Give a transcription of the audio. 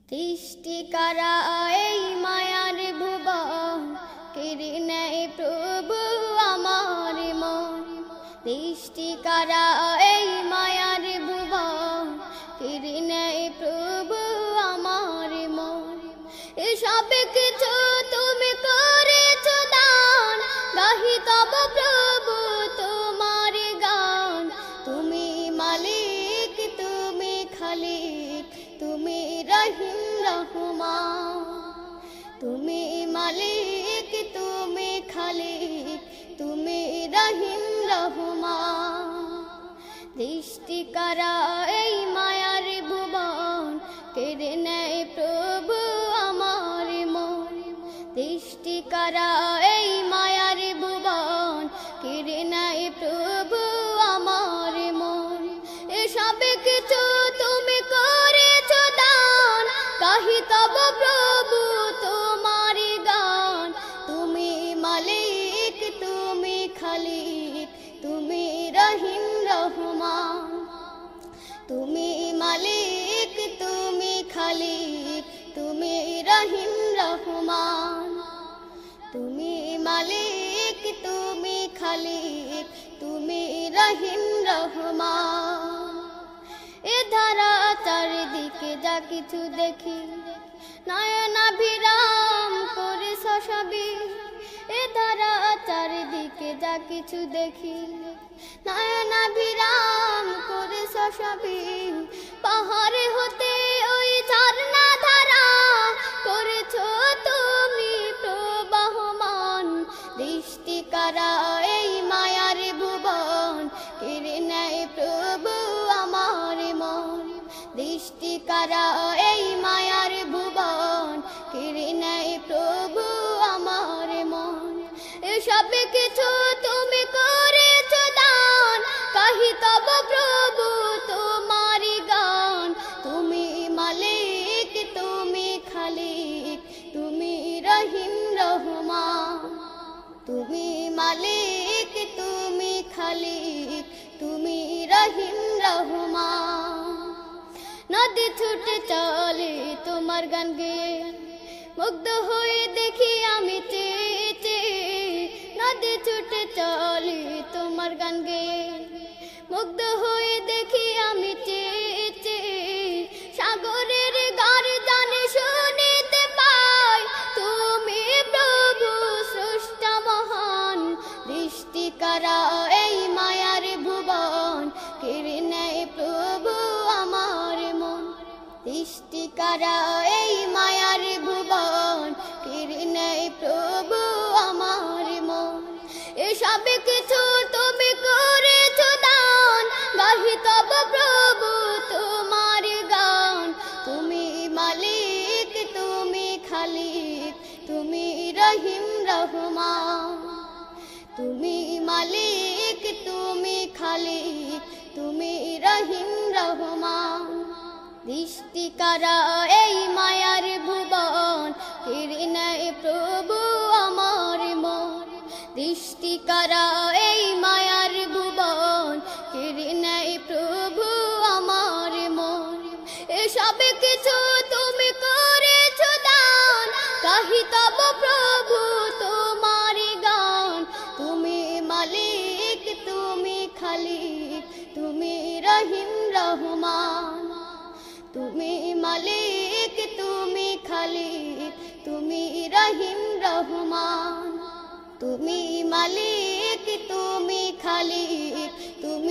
সৃষ্টি করা এই মায়ার ভুবন, কেড়ে নেয় প্রভু আমার মন। সৃষ্টি করা এই মায়ার ভুবন, কেড়ে নেয় প্রভু আমার মন। এসব কিছু তুমি করেছ দান, গাহি তব প্রভু তোমার গান। তুমি মালিক, তুমি খালিক, তুমি রহিম রহমান। তুমি মালিক, তুমি খালিক, তুমি রহিম রহমান। সৃষ্টি করা এই মায়ার ভুবন, কেড়ে নেয় প্রভু আমার মন। সৃষ্টি করা এই মায়ার ভুবন, কেড়ে নেয় প্রভু আমার মন। এসব কিছু তুমি করেছ দান, গাহি তব প্রভু তোমার গান। তুমি মালিক, তুমি খালিক, তুমি রহিম রহমান। তুমি মালিক, তুমি খালিক, তুমি রহিম রহমান। তুমি মালিক, তুমি খালিক, তুমি রহিম রহমান। এ ধারা চারিদিকে যা কিছু দেখি, নয়নাভিরাম করে শশাবি। এ ধারা চারিদিকে যা কিছু দেখি, নয়নাভিরাম করে শশাবি। পাহাড়ে হতে ওই ঝর্ণা ধারা করেছ তুমি প্রবাহমান। সৃষ্টি করা এই মায়ার ভুবন, কেড়ে নেয় প্রভু আমার মন। সৃষ্টি করা এই মায়ার ভুবন, কেড়ে নেয় প্রভু আমার মন। এসব কিছু তুমি করেছ দান, গাহি তব প্রভু তোমার গান। তুমি মালিক, তুমি খালিক, তুমি রহিম রহমান। তুমি মালিক, তুমি খালিক, তুমি রহিম রহমান। নদী ছুটে চলে তোমার গান গেয়ে, মুগ্ধ হয়ে দেখি আমি চেয়ে চেয়ে। নদী ছুটে চলে তোমার গান গেয়ে, মুগ্ধ হয়ে দেখি আমি চেয়ে চেয়ে। সাগরের গর্জনে শুনিতে পাই, তুমি প্রভু স্রষ্টা মহান। সৃষ্টি করা এই মায়ার ভুবন, কেড়ে নেয় প্রভু আমার মন। সৃষ্টি করা এই মায়ার ভুবন, কেড়ে নেয় প্রভু আমার মন। এসব কিছু তুমি করেছ দান, গাহি তব প্রভু তোমার গান। তুমি মালিক, তুমি খালিক, তুমি রহিম রহমান। তুমি মালিক, তুমি খালিক, তুমি রহিম রহমান। সৃষ্টি করা এই মায়ার ভুবন, কেড়ে নেয় প্রভু আমার মন। সৃষ্টি করা এই মায়ার ভুবন, কেড়ে নেয় প্রভু আমার মন। এসব কিছু তুমি করেছ দান, গাহি তব প্রভু তোমার গান। তুমি মালিক, তুমি খালিক, তুমি রহিম রহমান। তুমি মালিক, তুমি খালিক, তুমি রহিম রহমান। তুমি মালিক, তুমি খালিক, তুমি